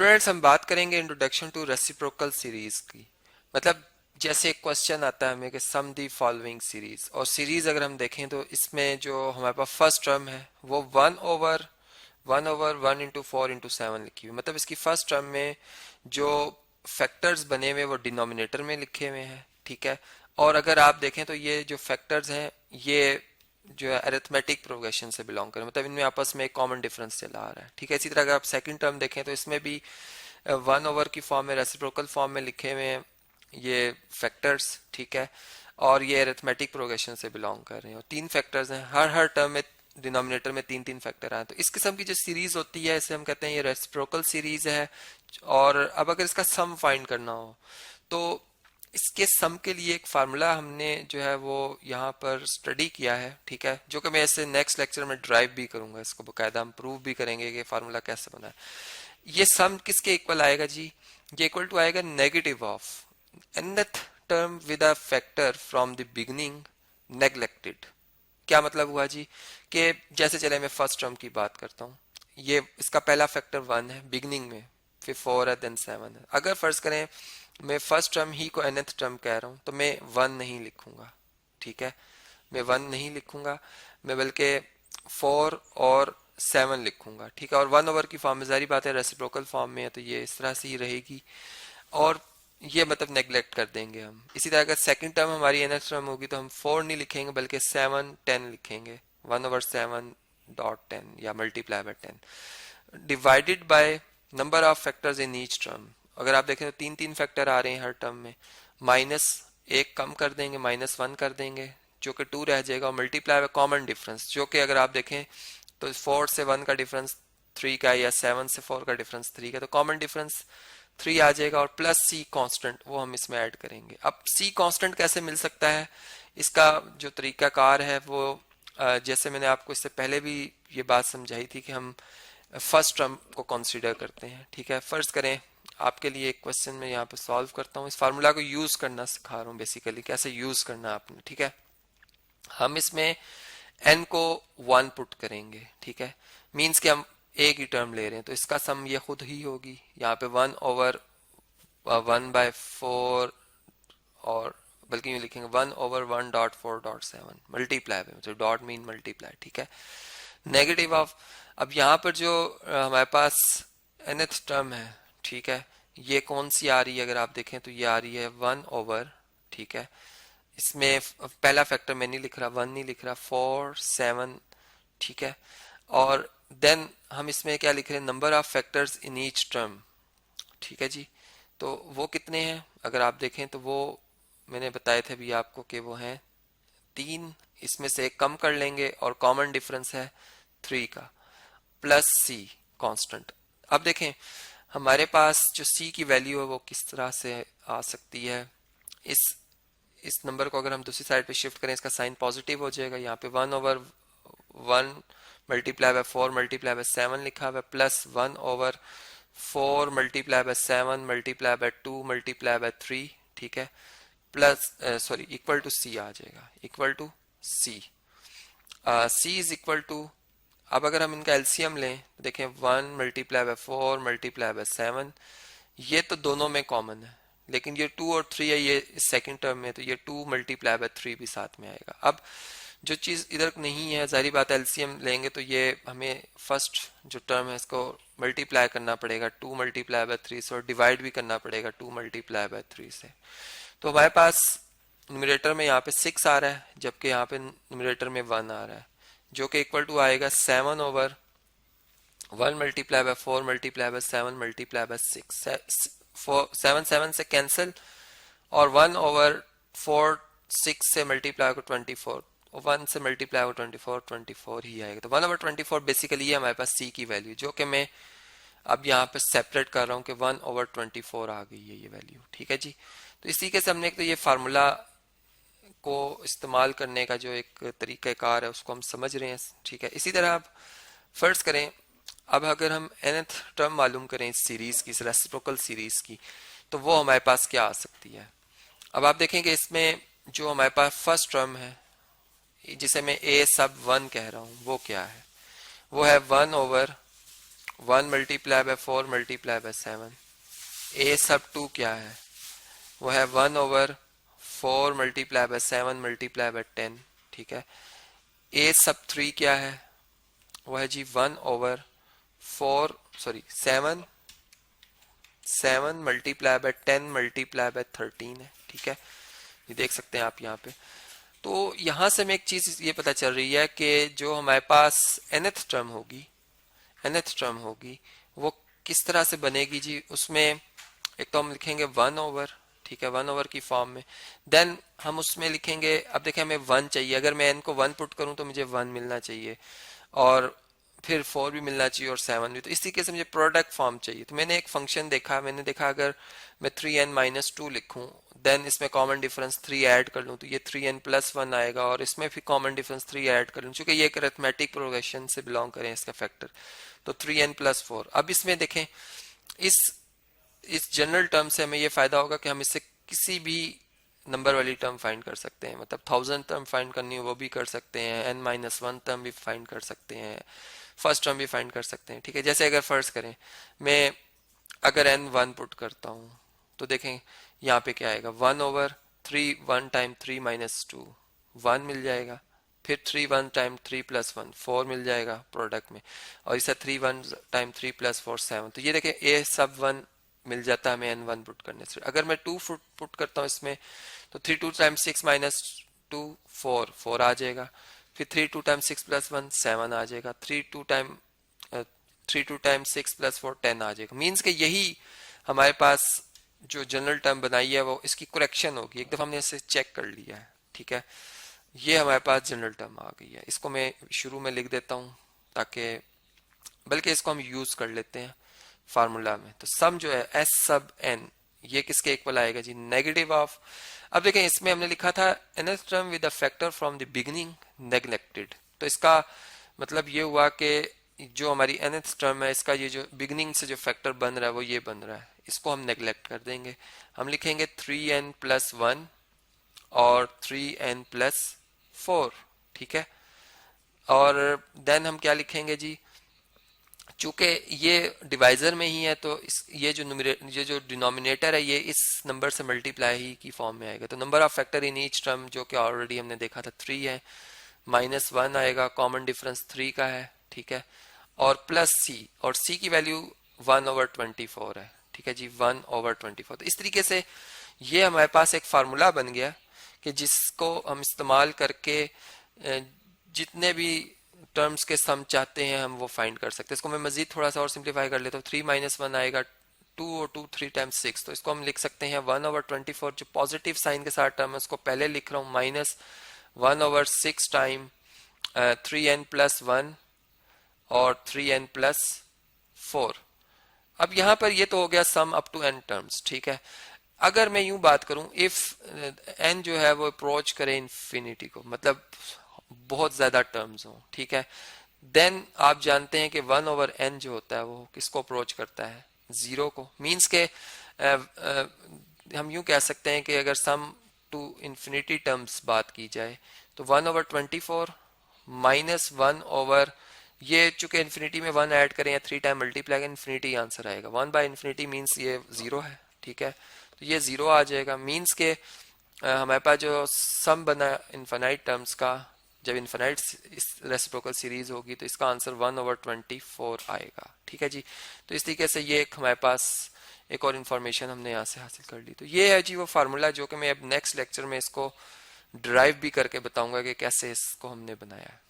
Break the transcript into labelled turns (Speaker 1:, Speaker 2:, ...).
Speaker 1: Students हम बात करेंगे इंट्रोडक्शन टू रेसिप्रोकल सीरीज की। मतलब जैसे एक क्वेश्चन आता है हमें कि सम दी फॉलोइंग सीरीज, और सीरीज अगर हम देखें तो इसमें जो हमारे पास फर्स्ट टर्म है वो one over one into four into seven लिखी हुई। मतलब इसकी फर्स्ट टर्म में जो फैक्टर्स बने हुए वो डिनोमिनेटर में लिखे हुए हैं, ठीक है। और अगर आप देखें तो ये जो फैक्टर्स हैं ये जो है अरिथमेटिक प्रोग्रेशन से बिलोंग करें, मतलब इनमें आपस में एक कॉमन डिफरेंस चला आ रहा है, ठीक है। इसी तरह अगर आप सेकंड टर्म देखें तो इसमें भी वन ओवर की फॉर्म में रेसिप्रोकल फॉर्म में लिखे हुए हैं ये फैक्टर्स, ठीक है। और ये अरिथमेटिक प्रोग्रेशन से बिलोंग कर रहे हैं और तीन फैक्टर्स हैं, हर टर्म में डिनोमिनेटर में तीन तीन फैक्टर आए। तो इस किस्म की जो सीरीज होती है इसे हम कहते हैं ये रेसिप्रोकल सीरीज है। और अब अगर इसका सम फाइंड करना हो तो इसके सम के लिए एक फार्मूला हमने जो है वो यहाँ पर स्टडी किया है, ठीक है, जो कि मैं ऐसे नेक्स्ट लेक्चर में ड्राइव भी करूंगा, इसको बकायदा हम प्रूव भी करेंगे कि फार्मूला कैसे बना है। ये सम किसके इक्वल आएगा जी? ये इक्वल टू आएगा negative of nth term with a factor from the beginning neglected. क्या मतलब हुआ जी कि जैसे चले मैं फर्स्ट टर्म की बात करता हूँ, ये इसका पहला फैक्टर वन है बिगनिंग में, फिर फोर है, देन सेवन है। अगर फर्ज करें मैं फर्स्ट टर्म ही को nth टर्म कह रहा हूँ तो मैं वन नहीं लिखूंगा, ठीक है, मैं वन नहीं लिखूंगा, मैं बल्कि फोर और सेवन लिखूंगा, ठीक है। और वन ओवर की फॉर्म में जारी बात है रेसिप्रोकल फॉर्म में है तो ये इस तरह से ही रहेगी। और ये मतलब नेग्लेक्ट कर देंगे हम। इसी तरह अगर सेकंड टर्म हमारी nth टर्म होगी तो हम फोर नहीं लिखेंगे बल्कि सेवन टेन लिखेंगे, one over seven dot ten या multiply by ten divided by number of factors in each term. अगर आप देखें तो तीन तीन फैक्टर आ रहे हैं हर टर्म में, माइनस एक कम कर देंगे, माइनस वन कर देंगे जो कि टू रह जाएगा, और मल्टीप्लाई बाय कॉमन डिफरेंस जो कि अगर आप देखें तो फोर से वन का डिफरेंस थ्री का या सेवन से फोर का डिफरेंस थ्री का, तो कॉमन डिफरेंस थ्री आ जाएगा। और प्लस सी कांस्टेंट वो हम इसमें ऐड करेंगे। अब सी कांस्टेंट कैसे मिल सकता है, इसका जो तरीकाकार है वो जैसे मैंने आपको इससे पहले भी ये बात समझाई थी कि हम फर्स्ट टर्म को कंसीडर करते हैं, ठीक है। फर्ज करें आपके लिए एक क्वेश्चन में यहाँ पे सॉल्व करता हूँ, इस फार्मूला को यूज करना सिखा रहा हूँ बेसिकली, कैसे यूज करना आपने, ठीक है। हम इसमें n को वन पुट करेंगे, ठीक है, मीन्स कि हम एक ही टर्म ले रहे हैं तो इसका सम ये खुद ही होगी, यहाँ पे one over one by four, और बल्कि यूं लिखेंगे one over one dot four dot seven multiply में, तो डॉट मीन मल्टीप्लाई, ठीक है। नेगेटिव ऑफ, अब यहाँ पर जो हमारे पास nth टर्म है, ठीक है, ये कौन सी आ रही है अगर आप देखें तो ये आ रही है वन ओवर, ठीक है। इसमें पहला फैक्टर मैं नहीं लिख रहा, वन नहीं लिख रहा, फोर सेवन, ठीक है। और देन हम इसमें क्या लिख रहे हैं, number of factors in each term, ठीक है जी। तो वो कितने हैं अगर आप देखें तो वो मैंने बताए थे अभी आपको कि वो हैं तीन, इसमें से एक कम कर लेंगे और कॉमन डिफरेंस है थ्री का, प्लस सी कांस्टेंट। अब देखें हमारे पास जो सी की वैल्यू है वो किस तरह से आ सकती है, इस नंबर को अगर हम दूसरी साइड पे शिफ्ट करें इसका साइन पॉजिटिव हो जाएगा, यहाँ पे one over one multiply by four multiply by seven लिखा हुआ है, plus one over four multiply by seven multiply by two multiply by three, ठीक है, plus sorry equal to c आ जाएगा, equal to c. C is equal to, अब अगर हम इनका एलसीएम लें तो देखें one multiply by four multiply by seven, ये तो दोनों में कॉमन है, लेकिन ये टू और थ्री है ये सेकंड टर्म में, तो ये टू मल्टीप्लाई बाय थ्री भी साथ में आएगा। अब जो चीज इधर नहीं है, जारी बात एलसीएम लेंगे तो ये हमें फर्स्ट जो टर्म है इसको मल्टीप्लाई करना पड़ेगा टू मल्टीप्लाई बाय थ्री से, और डिवाइड भी करना पड़ेगा टू मल्टीप्लाई बाय थ्री से। तो हमारे पास न्यूमरेटर में यहाँ पे सिक्स आ रहा है जबकि यहाँ पे न्यूमरेटर में वन आ रहा है, जो कि इक्वल टू आएगा seven over one multiply by four multiply by seven multiply by six, seven seven से कैंसिल, और वन ओवर फोर सिक्स से मल्टीप्लाई को ट्वेंटी फोर, वन से मल्टीप्लाई को ट्वेंटी फोर, ट्वेंटी फोर ही आएगा। तो one over twenty four basically ये हमारे पास सी की वैल्यू, जो कि मैं अब यहाँ पे सेपरेट कर रहा हूँ कि वन ओवर ट्वेंटी फोर आ गई है ये वैल्यू, ठीक है जी। तो इस तरीके से हमने एक तो ये फार्मूला को इस्तेमाल करने का जो एक तरीक़ाकार है उसको हम समझ रहे हैं, ठीक है। इसी तरह आप फर्ज करें अब अगर हम nth टर्म मालूम करें इस सीरीज की, इस रेसिप्रोकल सीरीज की, तो वो हमारे पास क्या आ सकती है। अब आप देखेंगे इसमें जो हमारे पास फर्स्ट टर्म है जिसे मैं ए सब वन कह रहा हूं वो क्या है, वो है one over 1 multiply by 4 multiply by 7। ए सब 2 क्या है, वो है 1/4 मल्टीप्लाई बाय 7 मल्टीप्लाई बाय 10, ठीक है। ए सब 3 क्या है, वो है जी 7 मल्टीप्लाई बाय 10 मल्टीप्लाई बाय 13 है, ठीक है। ये देख सकते हैं आप यहाँ पे। तो यहाँ से हमें एक चीज ये पता चल रही है कि जो हमारे पास nth टर्म होगी वो किस तरह से बनेगी जी। उसमें एक तो हम लिखेंगे 1/, ठीक है, 1/, की फॉर्म में। देन हम उसमें लिखेंगे, अब देखें हमें 1 चाहिए, अगर मैं n को 1 पुट करूं तो मुझे 1 मिलना चाहिए, और फिर 4 भी मिलना चाहिए और 7 भी। तो इस तरीके से मुझे प्रोडक्ट फॉर्म चाहिए। तो मैंने एक फंक्शन देखा, मैंने देखा अगर मैं 3n-2 लिखूं, देन इसमें कॉमन डिफरेंस 3 ऐड कर लूं तो ये 3n+1 आएगा, और इसमें भी कॉमन डिफरेंस 3 ऐड कर लूं, चूंकि ये एक अरिथमेटिक प्रोग्रेशन से बिलोंग करें इसका फैक्टर, तो 3n+4। अब इसमें देखें, इस जनरल टर्म से हमें ये फायदा होगा कि हम इससे किसी भी नंबर वाली टर्म फाइंड कर सकते हैं, मतलब 1000 टर्म फाइंड करनी हो वो भी कर सकते हैं, n-1 टर्म भी फाइंड कर सकते हैं, फर्स्ट टर्म भी फाइंड कर सकते हैं, ठीक है। जैसे अगर फर्ज करें मैं अगर n1 पुट करता हूं तो देखें यहाँ पे क्या आएगा, 1/3, 1 टाइम 3 माइनस 2 1 मिल जाएगा, फिर 3 1 टाइम 3 प्लस 1 4 मिल जाएगा प्रोडक्ट में, और इसे 3 1 टाइम 3 प्लस 4 7। तो ये देखें ए सब 1 मिल जाता है हमें n1 पुट करने से। अगर मैं 2 पुट करता हूँ इसमें तो 3 2 टाइम 6 माइनस 2 4 आ जाएगा, फिर 3 2 टाइम 6 प्लस 1 7 आ जाएगा, 3 2 टाइम 6 प्लस 4 10 आ जाएगा। मीन्स कि यही हमारे पास जो जनरल टर्म बनाई है वो इसकी करेक्शन होगी, एक दफा हमने इसे चेक कर लिया है, ठीक है। ये हमारे पास जनरल टर्म आ गई है। इसको मैं शुरू में लिख देता हूँ ताकि, बल्कि इसको हम यूज कर लेते हैं फार्मूला में। तो सम जो है एस सब एन, ये किसके इक्वल आएगा जी, नेगेटिव ऑफ। अब देखें इसमें हमने लिखा था nth term with the factor from the beginning neglected, तो इसका मतलब ये हुआ कि जो हमारी nth टर्म है इसका ये जो बिगिनिंग से जो फैक्टर बन रहा है वो ये बन रहा है, इसको हम नेग्लेक्ट कर देंगे। हम लिखेंगे 3n+1 और 3n+4, ठीक है। और देन हम क्या लिखेंगे जी, चूंकि ये डिवाइजर में ही है तो ये जो डिनोमिनेटर है ये इस नंबर से मल्टीप्लाई ही की फॉर्म में आएगा। तो number of factor in each term जो कि ऑलरेडी हमने देखा था 3 है, -1 आएगा, कॉमन डिफरेंस 3 का है, ठीक है, और प्लस सी, और सी की वैल्यू 1/24 है, ठीक है जी, 1/24। तो इस तरीके से ये हमारे पास एक फार्मूला बन गया कि जिसको हम इस्तेमाल करके जितने भी टर्म्स के सम चाहते हैं हम वो फाइंड कर सकते हैं। इसको मैं मजीद थोड़ा सा और सिंप्लीफाई कर लेता हूँ। 3 - 1 आएगा 2 और 2 3 टाइम्स 6, तो इसको हम लिख सकते हैं 1/24, जो पॉजिटिव साइन के साथ टर्म है उसको पहले लिख रहा हूँ, -1/6 टाइम 3n+1 और 3n+4। अब यहाँ पर ये तो हो गया sum up to n terms, ठीक है। अगर मैं यूं बात करूं, इफ n जो है वो अप्रोच करे इन्फिनिटी को, मतलब बहुत ज्यादा टर्म्स हो, ठीक है, देन आप जानते हैं कि 1/n जो होता है वो किसको अप्रोच करता है, 0 को। मीन्स के हम यूं कह सकते हैं कि अगर सम टू इन्फिनिटी टर्म्स बात की जाए तो 1/24 -1/, ये चूंकि इन्फिनिटी में 1 ऐड करें या 3 टाइम मल्टीप्लाई करें इन्फिनिटी आंसर आएगा। 1/इन्फिनिटी मीन्स ये 0 है, ठीक है, तो ये 0 आ जाएगा। मीन्स के हमारे पास जो सम बना इनफाइनाइट टर्म्स का, जब इनफाइनाइट रेसिप्रोकल सीरीज होगी तो इसका आंसर 1/24 आएगा, ठीक है जी। तो इस तरीके से ये एक हमारे पास एक और इन्फॉर्मेशन हमने यहाँ से हासिल कर ली। तो ये है जी वो फार्मूला जो कि मैं अब नेक्स्ट लेक्चर में इसको ड्राइव भी करके बताऊंगा कि कैसे इसको हमने बनाया है।